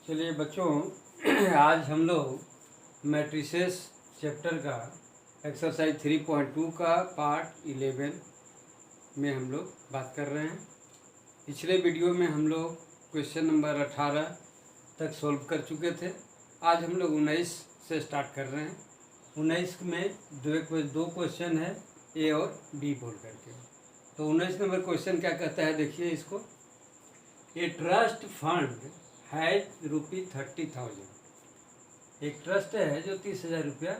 चलिए बच्चों, आज हम लोग मैट्रिसेस चैप्टर का एक्सरसाइज 3.2 का पार्ट 11 में हम लोग बात कर रहे हैं। पिछले वीडियो में हम लोग क्वेश्चन नंबर 18 तक सॉल्व कर चुके थे। आज हम लोग 19 से स्टार्ट कर रहे हैं। 19 में दो क्वेश्चन है, ए और बी बोल करके। तो 19 नंबर क्वेश्चन क्या कहता है, देखिए इसको। A trust fund has ₹30,000। एक ट्रस्ट है जो 30,000 रुपया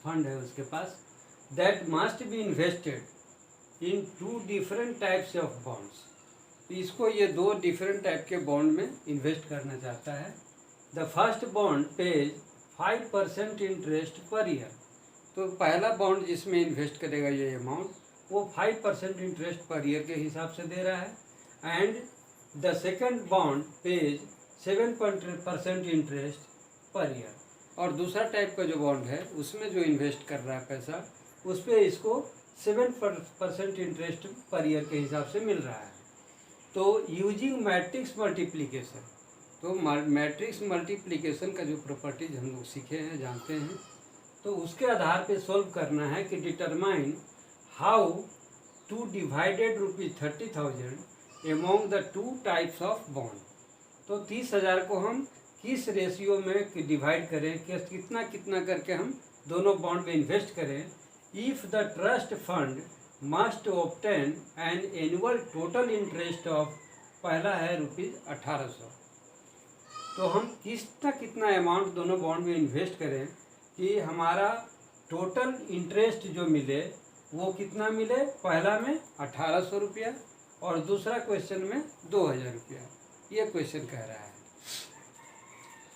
फंड है उसके पास। That must be invested in 2 different types of bonds. इसको ये 2 डिफरेंट टाइप के बॉन्ड में इन्वेस्ट करना चाहता है। The first bond pays 5% interest per year. तो पहला बॉन्ड जिसमें इन्वेस्ट करेगा ये अमाउंट, वो 5% इंटरेस्ट पर ईयर के हिसाब से दे रहा है। And the second bond page 7% interest per year. और दूसरा टाइप का जो बॉन्ड है उसमें जो इन्वेस्ट कर रहा है पैसा, उस पर इसको 7% इंटरेस्ट पर ईयर के हिसाब से मिल रहा है। तो यूजिंग मैट्रिक्स मल्टीप्लिकेशन, तो मैट्रिक्स मल्टीप्लिकेशन का जो प्रॉपर्टीज हम लोग सीखे हैं, जानते हैं, तो उसके आधार पे सॉल्व करना है कि determine how two divided ₹30,000 among the 2 types of bond. तो 30,000 को हम किस रेशियो में डिवाइड करें, कितना कितना करके हम दोनों बॉन्ड में इन्वेस्ट करें। If the trust fund must obtain an annual total interest of, पहला है ₹1800। तो हम कितना कितना अमाउंट दोनों बॉन्ड में इन्वेस्ट करें कि हमारा टोटल इंटरेस्ट जो मिले वो कितना मिले। पहला में 1800 रुपया और दूसरा क्वेश्चन में 2000 रुपया, ये क्वेश्चन कह रहा है।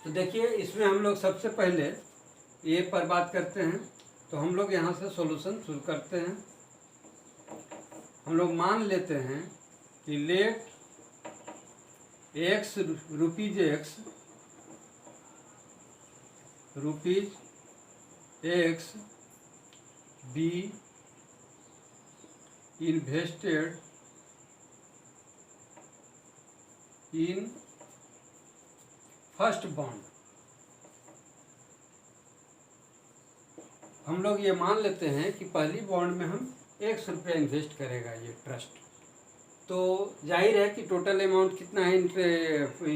तो देखिए इसमें हम लोग सबसे पहले ए पर बात करते हैं। तो हम लोग यहाँ से सॉल्यूशन शुरू करते हैं। हम लोग मान लेते हैं कि let x rupees be invested in first bond. हम लोग ये मान लेते हैं कि पहली बॉन्ड में हम 100 रुपया इन्वेस्ट करेगा ये ट्रस्ट। तो जाहिर है कि टोटल अमाउंट कितना है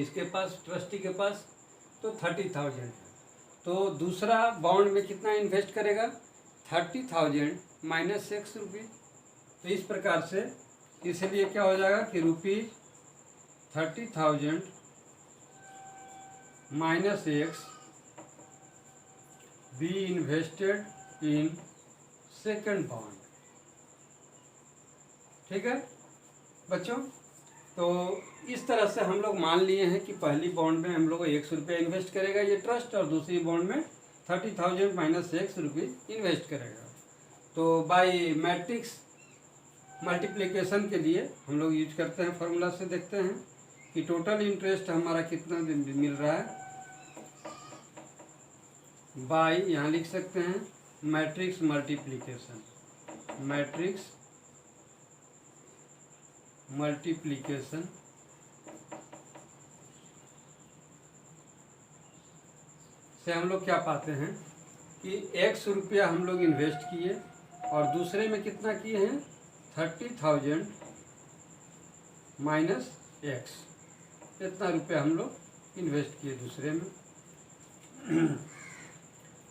इसके पास, ट्रस्टी के पास, तो 30,000 है। तो दूसरा बॉन्ड में कितना इन्वेस्ट करेगा, 30,000 माइनस 100 रुपये। तो इस प्रकार से, इसलिए क्या हो जाएगा कि ₹30,000 minus x B invested in second bond. ठीक है बच्चों। तो इस तरह से हम लोग मान लिए हैं कि पहली बॉन्ड में हम लोग 100 रुपया इन्वेस्ट करेगा ये ट्रस्ट, और दूसरी बॉन्ड में 30,000 माइनस 100 रुपये इन्वेस्ट करेगा। तो बाय मैट्रिक्स मल्टीप्लिकेशन के लिए हम लोग यूज करते हैं, फार्मूला से देखते हैं कि टोटल इंटरेस्ट हमारा कितना मिल रहा है। बाय यहाँ लिख सकते हैं मैट्रिक्स मल्टीप्लिकेशन, मैट्रिक्स मल्टीप्लिकेशन से हम लोग क्या पाते हैं कि 100 रुपया हम लोग इन्वेस्ट किए और दूसरे में कितना किए हैं, 30,000 माइनस x, इतना रुपया हम लोग इन्वेस्ट किए दूसरे में।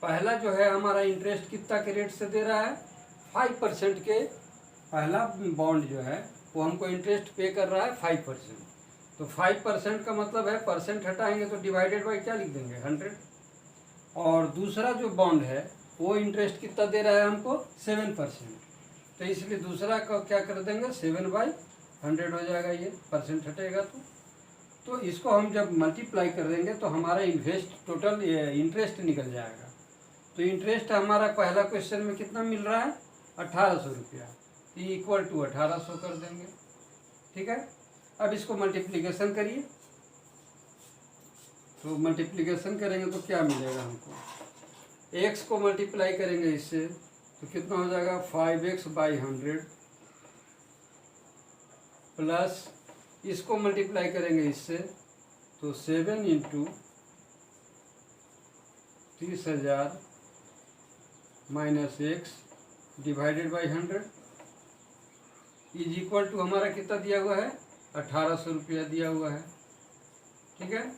पहला जो है हमारा इंटरेस्ट कितना के रेट से दे रहा है, 5% के। पहला बॉन्ड जो है वो हमको इंटरेस्ट पे कर रहा है 5%। तो 5% का मतलब है, परसेंट हटाएंगे तो डिवाइडेड बाई क्या लिख देंगे, 100। और दूसरा जो बॉन्ड है वो इंटरेस्ट कितना दे रहा है हमको, 7%। तो इसलिए दूसरा का क्या कर देंगे, 7/100 हो जाएगा, ये परसेंट हटेगा। तो इसको हम जब मल्टीप्लाई कर देंगे तो हमारा इन्वेस्ट टोटल इंटरेस्ट निकल जाएगा। तो इंटरेस्ट हमारा पहला क्वेश्चन में कितना मिल रहा है, 1800 रुपया, इक्वल टू 1800 कर देंगे। ठीक है, अब इसको मल्टीप्लिकेशन करिए। तो मल्टीप्लिकेशन करेंगे तो क्या मिलेगा हमको, x को मल्टीप्लाई करेंगे इससे तो कितना हो जाएगा, 5x/100 प्लस इसको मल्टीप्लाई करेंगे इससे तो 7 × 30,000 minus x divided by 100 is equal to हमारा कितना दिया हुआ है, 1800 रुपया दिया हुआ है। ठीक है,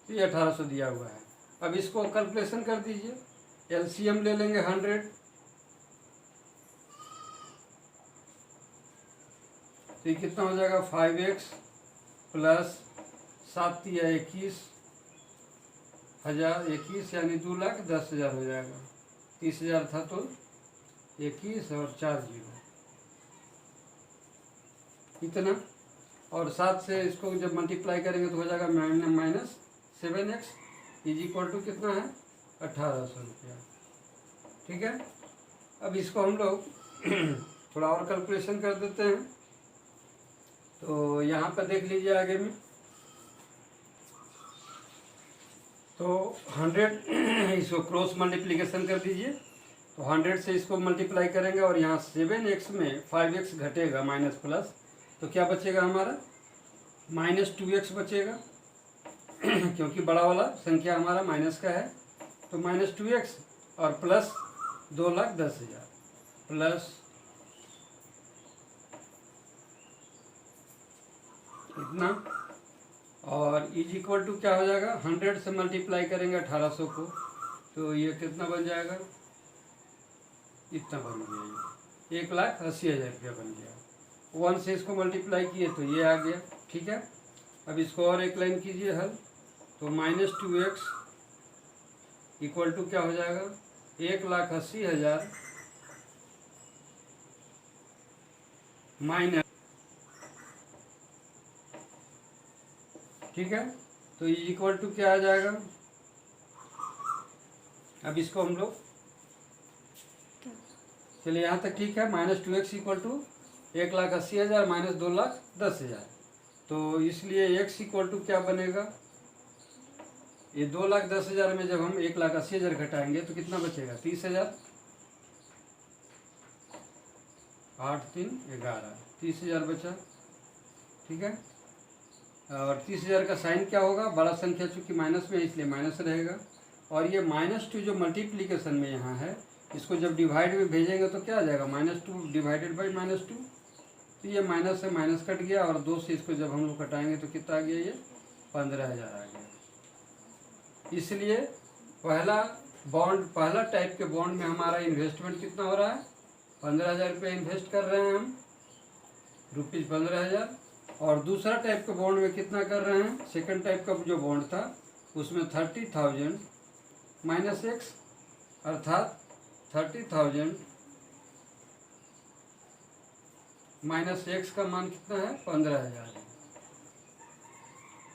तो ये 1800 दिया हुआ है। अब इसको कैलकुलेशन कर दीजिए, एलसीएम ले लेंगे 100, तो ये कितना हो जाएगा 5x प्लस 7×21,000, 21 यानी 2,10,000 हो जाएगा। 30,000 था तो 21 और 4 जीरो इतना, और 7 से इसको जब मल्टीप्लाई करेंगे तो हो जाएगा minus 7x is equal to कितना है, 1800 रुपया। ठीक है, अब इसको हम लोग थोड़ा और कैलकुलेशन कर देते हैं। तो यहाँ पर देख लीजिए आगे में, तो 100 इसको क्रॉस मल्टीप्लिकेशन कर दीजिए, तो 100 से इसको मल्टीप्लाई करेंगे और यहाँ 7x में 5x घटेगा माइनस प्लस, तो क्या बचेगा हमारा, -2x बचेगा क्योंकि बड़ा वाला संख्या हमारा माइनस का है, तो -2x और प्लस 2,10,000 प्लस इतना, और इज इक्वल टू क्या हो जाएगा, 100 से मल्टीप्लाई करेंगे 1800 को, तो ये कितना बन जाएगा, इतना बन गया, 1,80,000 रुपया बन गया। 1 से इसको मल्टीप्लाई किए तो ये आ गया। ठीक है, अब इसको और एक लाइन कीजिए हल, तो -2x इक्वल टू क्या हो जाएगा, 1,80,000 माइनस, ठीक है, तो ये इक्वल टू क्या आ जाएगा, अब इसको हम लोग, चलिए यहाँ तक ठीक है, -2x इक्वल टू 1,80,000 माइनस 2,10,000, तो इसलिए x इक्वल टू क्या बनेगा, ये 2,10,000 में जब हम 1,80,000 घटाएंगे तो कितना बचेगा, 30,000, 8 3 11, 30,000 बचा। ठीक है, और 30,000 का साइन क्या होगा, बड़ा संख्या चूंकि माइनस में है इसलिए माइनस रहेगा, और ये -2 जो मल्टीप्लिकेशन में यहाँ है, इसको जब डिवाइड में भेजेंगे तो क्या आ जाएगा, -2 डिवाइडेड बाई -2, तो ये माइनस से माइनस कट गया, और 2 से इसको जब हम लोग कटाएंगे तो कितना आ गया, ये 15,000 आ गया। इसलिए पहला टाइप के बॉन्ड में हमारा इन्वेस्टमेंट कितना हो रहा है, 15,000 रुपये इन्वेस्ट कर रहे हैं हम, ₹15,000, और दूसरा टाइप के बॉन्ड में कितना कर रहे हैं, सेकंड टाइप का जो बॉन्ड था उसमें 30,000 माइनस एक्स, अर्थात 30,000 माइनस एक्स का मान कितना है, 15,000 है।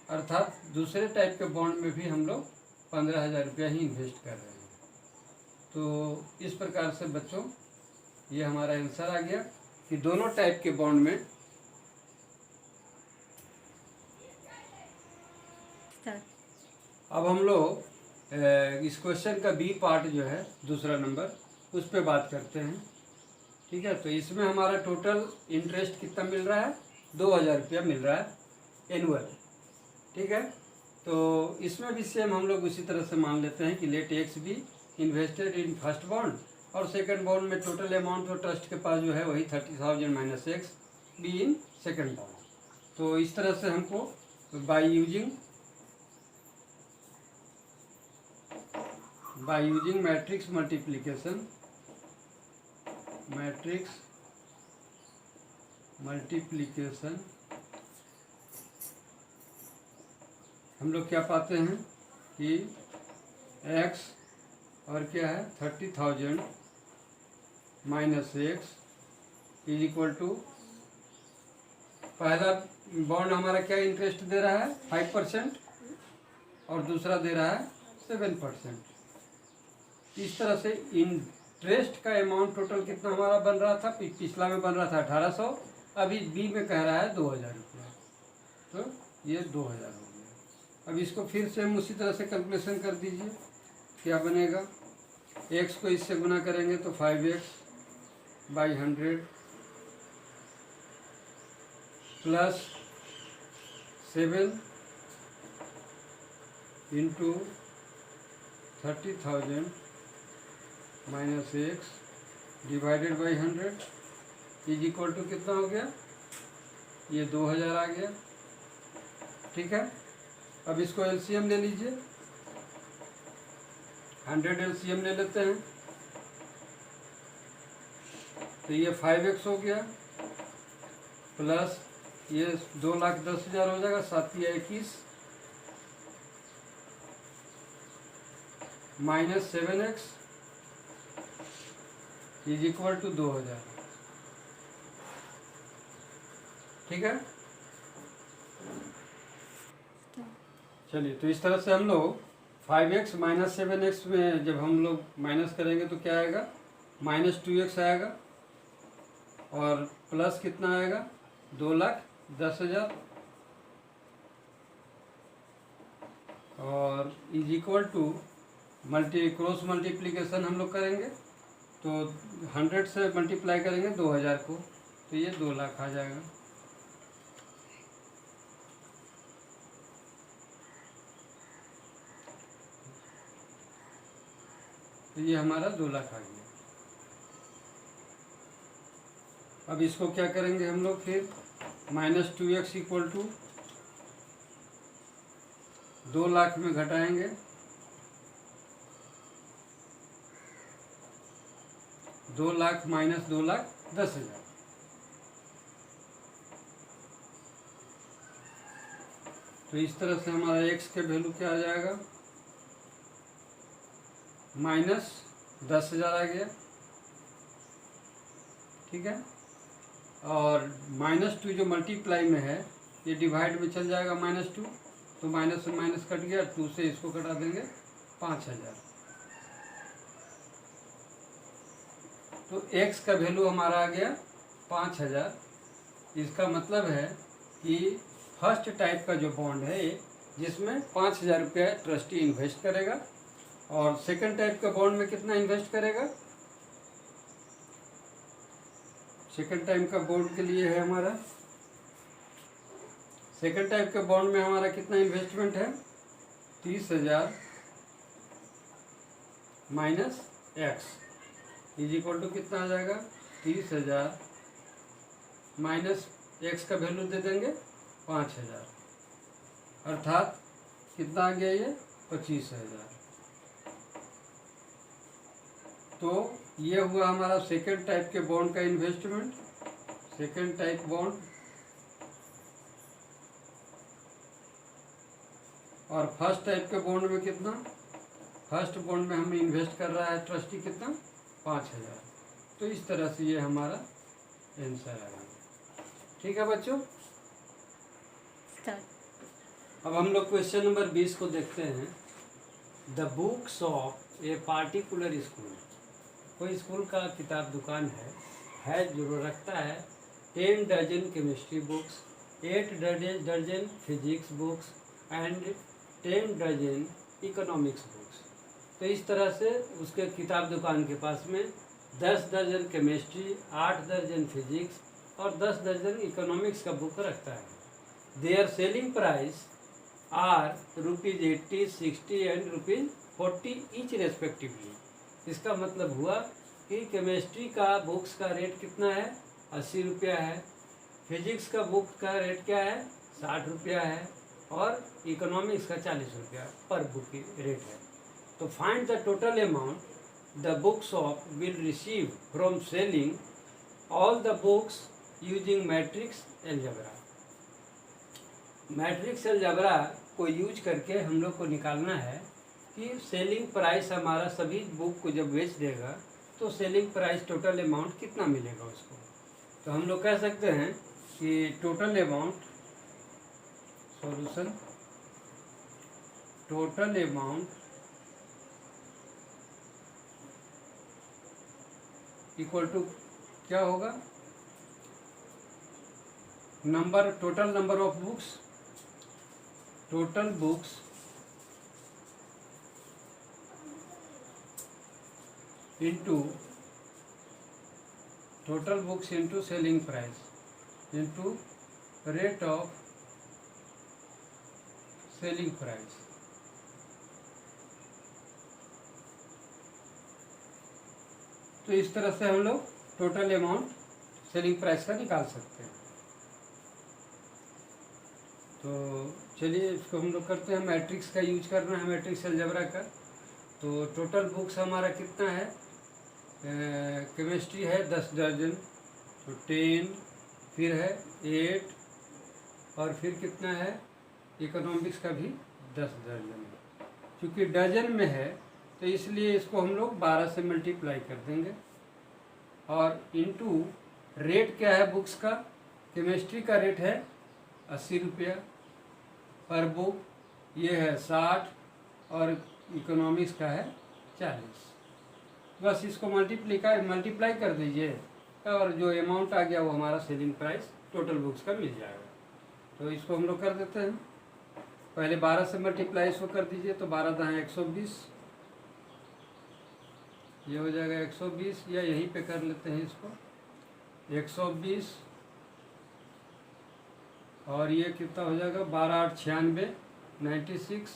अर्थात दूसरे टाइप के बॉन्ड में भी हम लोग 15,000 रुपया ही इन्वेस्ट कर रहे हैं। तो इस प्रकार से बच्चों ये हमारा आंसर आ गया कि दोनों टाइप के बॉन्ड में अब हम लोग इस क्वेश्चन का बी पार्ट जो है दूसरा नंबर, उस पर बात करते हैं। ठीक है, तो इसमें हमारा टोटल इंटरेस्ट कितना मिल रहा है, 2,000 रुपया मिल रहा है एनुअल। ठीक है, तो इसमें भी सेम हम लोग उसी तरह से मान लेते हैं कि let x be invested in first bond, और सेकंड बॉन्ड में टोटल अमाउंट तो ट्रस्ट के पास जो है वही 30,000 minus x be in second bond. तो इस तरह से हमको बाय यूजिंग मैट्रिक्स मल्टीप्लिकेशन हम लोग क्या पाते हैं कि x और क्या है 30,000 minus x is equal to, पहला बॉन्ड हमारा क्या इंटरेस्ट दे रहा है 5% और दूसरा दे रहा है 7%। इस तरह से इंटरेस्ट का अमाउंट टोटल कितना हमारा बन रहा था, पिछला में बन रहा था 1800, अभी बी में कह रहा है 2,000 रुपया, तो ये 2,000 हो गया। अब इसको फिर से हम उसी तरह से कैलकुलेशन कर दीजिए, क्या बनेगा, x को इससे गुना करेंगे तो 5x by 100 plus 7 into 30,000 minus x divided by 100 is equal to कितना हो गया, ये 2000 आ गया। ठीक है, अब इसको एलसीएम ले लीजिए, 100 एलसीएम ले लेते हैं, तो ये 5x हो गया प्लस ये 2,10,000 हो जाएगा, 7×21 minus 7x is equal to 2000। ठीक है, चलिए तो इस तरह से हम लोग 5x माइनस 7x में जब हम लोग माइनस करेंगे तो क्या आएगा, -2x आएगा और प्लस कितना आएगा 2,10,000 और is equal to cross multiplication हम लोग करेंगे तो 100 से मल्टीप्लाई करेंगे 2000 को, तो ये 2 लाख आ जाएगा। तो ये हमारा 2 लाख आ गया। अब इसको क्या करेंगे हम लोग, फिर -2x इक्वल टू 2 लाख में घटाएंगे, 2 लाख माइनस 2,10,000, तो इस तरह से हमारा x के वैल्यू क्या आ जाएगा, -10,000 आ गया। ठीक है, और -2 जो मल्टीप्लाई में है ये डिवाइड में चल जाएगा -2, तो माइनस से माइनस कट गया, 2 से इसको कटा देंगे 5,000। तो x का वैल्यू हमारा आ गया 5,000। इसका मतलब है कि फर्स्ट टाइप का जो बॉन्ड है जिसमें 5,000 रुपया ट्रस्टी इन्वेस्ट करेगा, और सेकंड टाइप का बॉन्ड में कितना इन्वेस्ट करेगा, सेकंड टाइप का बॉन्ड के लिए है हमारा, सेकंड टाइप के बॉन्ड में हमारा कितना इन्वेस्टमेंट है, 30,000 minus x is equal to कितना आ जाएगा, 30,000 माइनस x का वैल्यू दे देंगे 5,000, अर्थात कितना आ गया ये 25,000। तो ये हुआ हमारा सेकेंड टाइप के बॉन्ड का इन्वेस्टमेंट, सेकेंड टाइप बॉन्ड। और फर्स्ट टाइप के बॉन्ड में कितना, फर्स्ट बॉन्ड में हमें इन्वेस्ट कर रहा है ट्रस्टी कितना, 5,000। तो इस तरह से ये हमारा आंसर आएगा। ठीक है बच्चों, अब हम लोग क्वेश्चन नंबर 20 को देखते हैं। The books of a particular school, कोई स्कूल का किताब दुकान है जो रखता है 10 दर्जन केमिस्ट्री बुक्स, 8 दर्जन फिजिक्स बुक्स एंड 10 दर्जन इकोनॉमिक्स बुक्स। तो इस तरह से उसके किताब दुकान के पास में 10 दर्जन केमिस्ट्री, 8 दर्जन फिजिक्स और 10 दर्जन इकोनॉमिक्स का बुक रखता है। Their selling price are ₹80, ₹60 and ₹40 each respectively. इसका मतलब हुआ कि केमिस्ट्री का बुक्स का रेट कितना है, 80 रुपया है, फिजिक्स का बुक का रेट क्या है, 60 रुपया है, और इकोनॉमिक्स का 40 रुपया पर बुक की रेट है। तो find the total amount the book shop will receive from selling all the books using matrix algebra. Matrix algebra को यूज करके हम लोग को निकालना है कि सेलिंग प्राइस हमारा सभी बुक को जब बेच देगा तो सेलिंग प्राइस टोटल अमाउंट कितना मिलेगा उसको। तो हम लोग कह सकते हैं कि total amount, solution, total amount equal to क्या होगा, number, total number of books, total books into total books into selling price into rate of selling price. तो इस तरह से हम लोग टोटल अमाउंट सेलिंग प्राइस का निकाल सकते हैं। तो चलिए इसको हम लोग करते हैं। मैट्रिक्स का यूज करना है, मैट्रिक्स अलजेब्रा का। तो टोटल बुक्स हमारा कितना है, केमिस्ट्री है 10 दर्जन, तो 10, फिर है 8, और फिर कितना है इकोनॉमिक्स का भी 10 दर्जन है। क्योंकि डजन में है तो इसलिए इसको हम लोग 12 से मल्टीप्लाई कर देंगे, और इनटू रेट क्या है बुक्स का। केमिस्ट्री का रेट है 80 रुपया पर बुक, ये है 60, और इकोनॉमिक्स का है 40। बस इसको मल्टीप्लाई कर दीजिए और जो अमाउंट आ गया वो हमारा सेलिंग प्राइस टोटल बुक्स का मिल जाएगा। तो इसको हम लोग कर देते हैं। पहले 12 से मल्टीप्लाई इसको कर दीजिए, तो 12 दाएँ 120, ये हो जाएगा 120, या यहीं पे कर लेते हैं इसको 120, और ये कितना हो जाएगा 12 8 96, 96,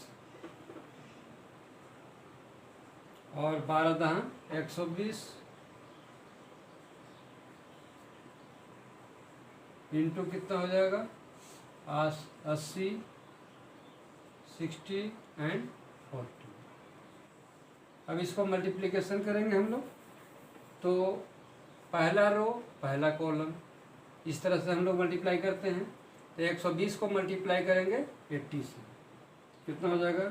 और 12 दहाँ 120 इंटू कितना हो जाएगा 80, 60 एंड 40। अब इसको मल्टीप्लिकेशन करेंगे हम लोग, तो पहला रो पहला कॉलम इस तरह से हम लोग मल्टीप्लाई करते हैं। तो 120 को मल्टीप्लाई करेंगे 80 से, कितना हो जाएगा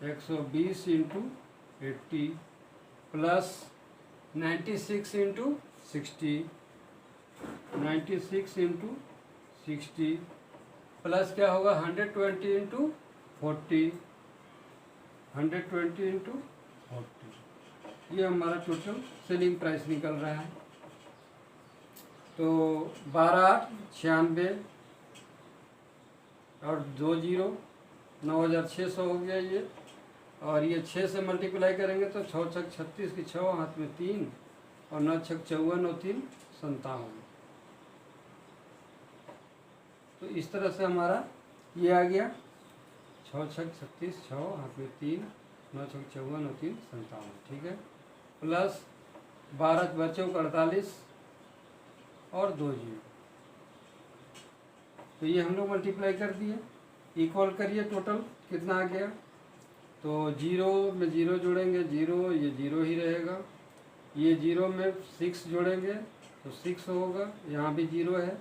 120 into 80 plus 96 into 60, 96 into 60 plus क्या होगा 120 इंटू 40, 120 इंटू 40। ये हमारा टोटल सेलिंग प्राइस निकल रहा है। तो 12 8 96 और 2 0 9600 हो गया ये, और ये 6 से मल्टीप्लाई करेंगे तो 6 छक 36 की 6, हाथ में 3, और 9 छक 54 और 3 57। तो इस तरह से हमारा ये आ गया 6 छक 36, 6 हाथ में 3, 9 छक 54 और 3 57, ठीक है। प्लस 12 बच्चों को 48 और 2 0। तो ये हम लोग मल्टीप्लाई कर दिए, इक्वल करिए टोटल कितना आ गया। तो 0 में 0 जोड़ेंगे 0, ये 0 ही रहेगा। ये 0 में 6 जोड़ेंगे तो 6 होगा, यहाँ भी 0 है।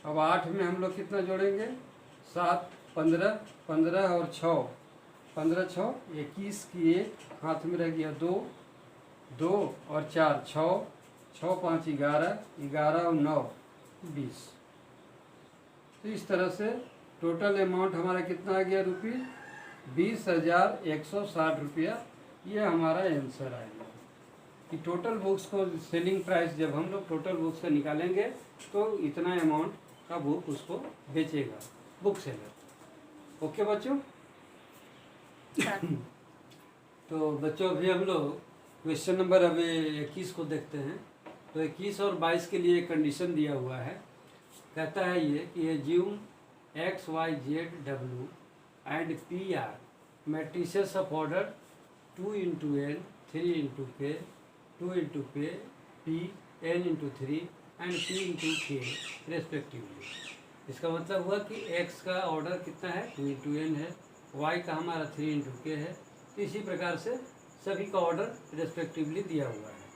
अब 8 में हम लोग कितना जोड़ेंगे 7, 15, 15 और 6, 15 6 21 की 1, हाथ में रह गया 2, 2 और 4 6, 6 5 11, 11 और 9 20। तो इस तरह से टोटल अमाउंट हमारा कितना आ गया रुपये 20,160 रुपया। ये हमारा आंसर आएगा कि टोटल बुक्स को सेलिंग प्राइस जब हम लोग टोटल बुक्स का निकालेंगे तो इतना अमाउंट का बुक उसको बेचेगा बुक सेलर। ओके बच्चों। तो बच्चों अभी हम लोग क्वेश्चन नंबर अभी 21 को देखते हैं। तो 21 और 22 के लिए कंडीशन दिया हुआ है। कहता है ये कि assume X Y Z W and P R matrices of order 2 into N, 3 into K, 2 into P, N into 3 and P into K respectively. इसका मतलब हुआ कि X का ऑर्डर कितना है 2 into N है, Y का हमारा 3 into K है। तो इसी प्रकार से सभी का ऑर्डर रेस्पेक्टिवली दिया हुआ है।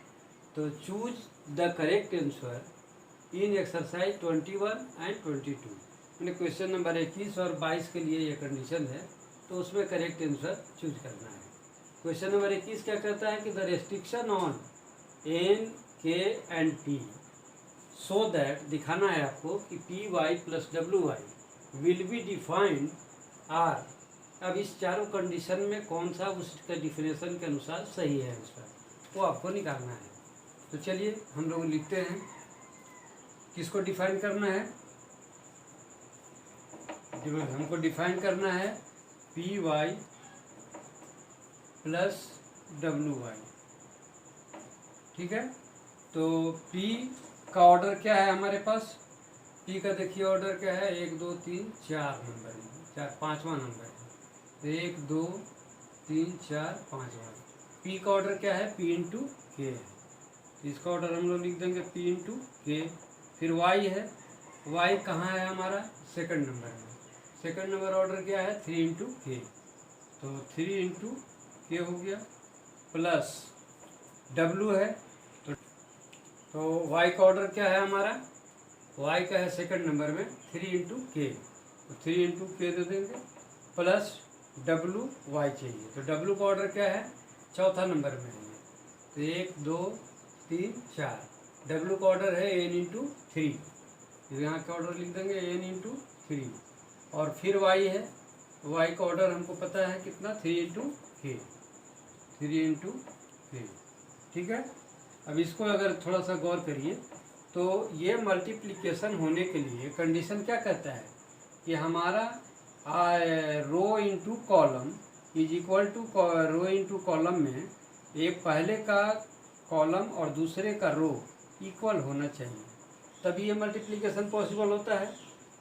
तो choose the correct answer in exercise 21 and 22। मैंने क्वेश्चन नंबर 21 और 22 के लिए ये कंडीशन है, तो उसमें करेक्ट आंसर चूज करना है। क्वेश्चन नंबर 21 क्या कहता है कि the restriction on N, K and P so that, दिखाना है आपको कि PY plus WY will be defined R. अब इस चारों कंडीशन में कौन सा उसके डिफिनेशन के अनुसार सही है आंसर, वो आपको निकालना है। तो चलिए हम लोग लिखते हैं किसको डिफाइन करना है। हमको डिफाइन करना है PY प्लस WY, ठीक है। तो P का ऑर्डर क्या है हमारे पास पी का देखिए ऑर्डर क्या है, 1 2 3 4 नंबर में, 5वां नंबर है। तो 1 2 3 4 5वां। पी का ऑर्डर क्या है, पी इंटू के है। तो इसका ऑर्डर हम लोग लिख देंगे पी इंटू के। फिर वाई है, वाई कहाँ है हमारा, सेकंड नंबर में। सेकंड नंबर ऑर्डर क्या है, 3 इंटू के। तो 3 इंटू के हो गया, प्लस डब्लू है। तो वाई का ऑर्डर क्या है हमारा, वाई का है सेकंड नंबर में 3 इंटू के। तो 3 इंटू के दे देंगे, प्लस डब्लू वाई चाहिए। तो डब्लू का ऑर्डर क्या है, चौथा नंबर में है। तो 1 2 3 4। डब्लू का ऑर्डर है एन इंटू 3। तो यहाँ का ऑर्डर लिख देंगे एन इंटू 3। और फिर वाई है, वाई का ऑर्डर हमको पता है कितना, 3 इंटू के। 3 इंटू के, ठीक है। अब इसको अगर थोड़ा सा गौर करिए तो ये मल्टीप्लिकेशन होने के लिए कंडीशन क्या कहता है कि हमारा row into column is equal to row into column में एक पहले का कॉलम और दूसरे का रो इक्वल होना चाहिए, तभी ये मल्टीप्लिकेशन पॉसिबल होता है।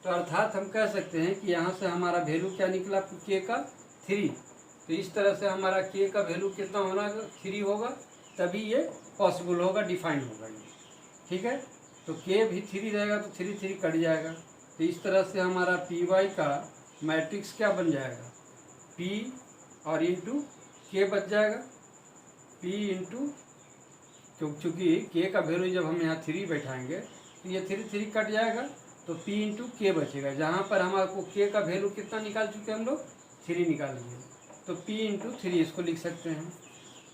तो अर्थात हम कह सकते हैं कि यहाँ से हमारा वैल्यू क्या निकला, के का 3। तो इस तरह से हमारा के का वैल्यू कितना होना, 3 होगा, तभी ये पॉसिबल होगा, डिफाइन होगा ये, ठीक है। तो के भी 3 रहेगा तो 3 3 कट जाएगा। तो इस तरह से हमारा पी वाई का मैट्रिक्स क्या बन जाएगा, पी और इंटू के बच जाएगा। पी इंटू, क्योंकि के का वैल्यू जब हम यहाँ 3 बैठाएंगे तो ये 3 3 कट जाएगा, तो पी इंटू के बचेगा। जहाँ पर हमारे को के का वैल्यू कितना निकाल चुके हम लोग, 3 निकाल लिए, तो पी इंटू 3 इसको लिख सकते हैं।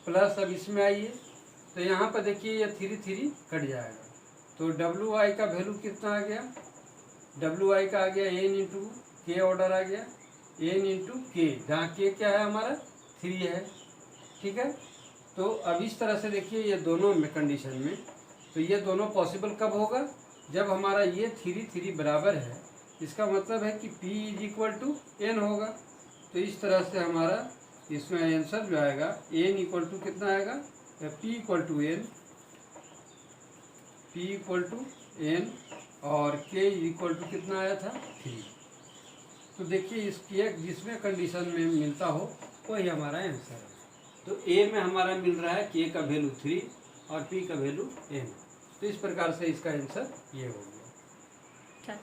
प्लस अब इसमें आइए, तो यहाँ पर देखिए ये 3 3 कट जाएगा। तो डब्ल्यू आई का वैल्यू कितना आ गया, डब्ल्यू आई का आ गया एन इंटू के, ऑर्डर आ गया एन इंटू के, जहाँ के क्या है हमारा 3 है, ठीक है। तो अब इस तरह से देखिए ये दोनों में कंडीशन में, तो ये दोनों पॉसिबल कब होगा, जब हमारा ये 3 3 बराबर है। इसका मतलब है कि P is equal to N होगा। तो इस तरह से हमारा इसमें आंसर जो आएगा एन इक्वल टू कितना आएगा, P equal to N, P equal to N, और K इक्वल टू कितना आया था, 3। तो देखिए इसकी एक जिसमें कंडीशन में मिलता हो वही हमारा आंसर है। तो ए में हमारा मिल रहा है के का वैल्यू 3 और पी का वैल्यू n। तो इस प्रकार से इसका आंसर ये हो गया।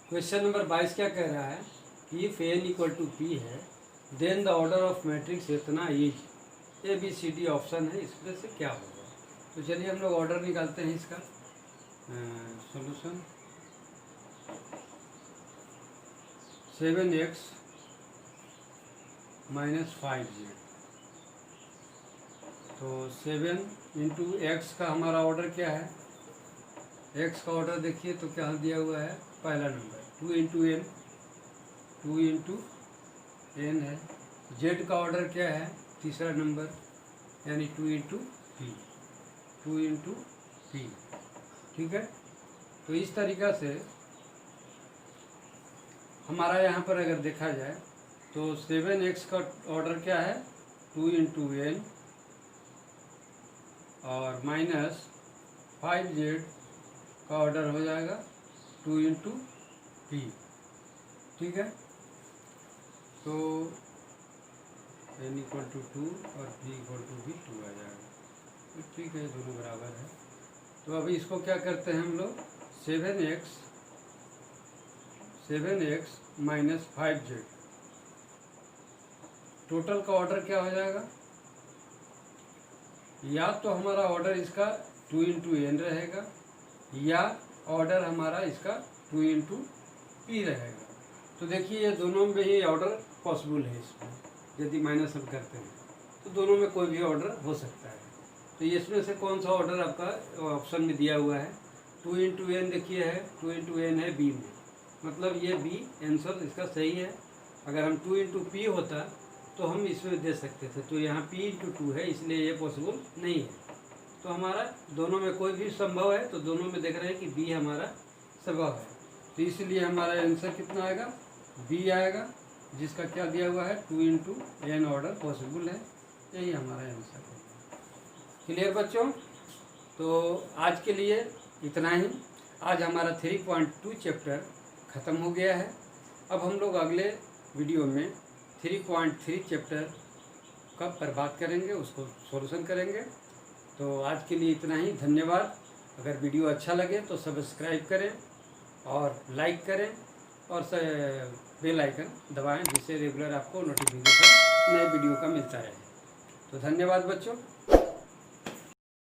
क्वेश्चन नंबर 22 क्या कह रहा है कि if n equal to P है then the order of matrix इतना is A B C D option है, इसमें से क्या होगा। तो चलिए हम लोग ऑर्डर निकालते हैं इसका सॉल्यूशन। 7x - 5z। तो 7 इंटू एक्स का हमारा ऑर्डर क्या है, एक्स का ऑर्डर देखिए तो क्या दिया हुआ है, पहला number 2 into N, 2 into N है। जेड का ऑर्डर क्या है, तीसरा नंबर, यानी 2 इंटू पी, 2 इंटू पी, ठीक है। तो इस तरीक़ा से हमारा यहाँ पर अगर देखा जाए तो 7x का ऑर्डर क्या है, 2 इंटू एन, और -5z का ऑर्डर हो जाएगा 2 इंटू पी, ठीक है। तो n इक्वल टू 2 और p इक्वल टू भी 2 आ जाएगा, तो ठीक है, दोनों बराबर है। तो अभी इसको क्या करते हैं हम लोग, 7x - 5z, टोटल का ऑर्डर क्या हो जाएगा, या तो हमारा ऑर्डर इसका 2 इंटू एन रहेगा, या ऑर्डर हमारा इसका 2 इंटू पी रहेगा। तो देखिए ये दोनों में ही ऑर्डर पॉसिबल है, इसमें यदि माइनस हम करते हैं तो दोनों में कोई भी ऑर्डर हो सकता है। तो इसमें से कौन सा ऑर्डर आपका ऑप्शन में दिया हुआ है, 2 इंटू एन देखिए है, 2 इंटू एन है बी में, मतलब ये बी आंसर इसका सही है। अगर हम 2 इंटू पी होता तो हम इसमें दे सकते थे, तो यहाँ p इंटू 2 है, इसलिए ये पॉसिबल नहीं है। तो हमारा दोनों में कोई भी संभव है, तो दोनों में देख रहे हैं कि b हमारा संभव है। तो इसलिए हमारा आंसर कितना आएगा, b आएगा, जिसका क्या दिया हुआ है, 2 इंटू एन ऑर्डर पॉसिबल है। यही हमारा आंसर है। क्लियर बच्चों, तो आज के लिए इतना ही। आज हमारा 3.2 चैप्टर ख़त्म हो गया है। अब हम लोग अगले वीडियो में 3.3 चैप्टर का पर बात करेंगे, उसको सॉल्यूशन करेंगे। तो आज के लिए इतना ही, धन्यवाद। अगर वीडियो अच्छा लगे तो सब्सक्राइब करें और लाइक करें और बेल आइकन दबाएं, जिससे रेगुलर आपको नोटिफिकेशन नए वीडियो का मिलता रहे। तो धन्यवाद बच्चों।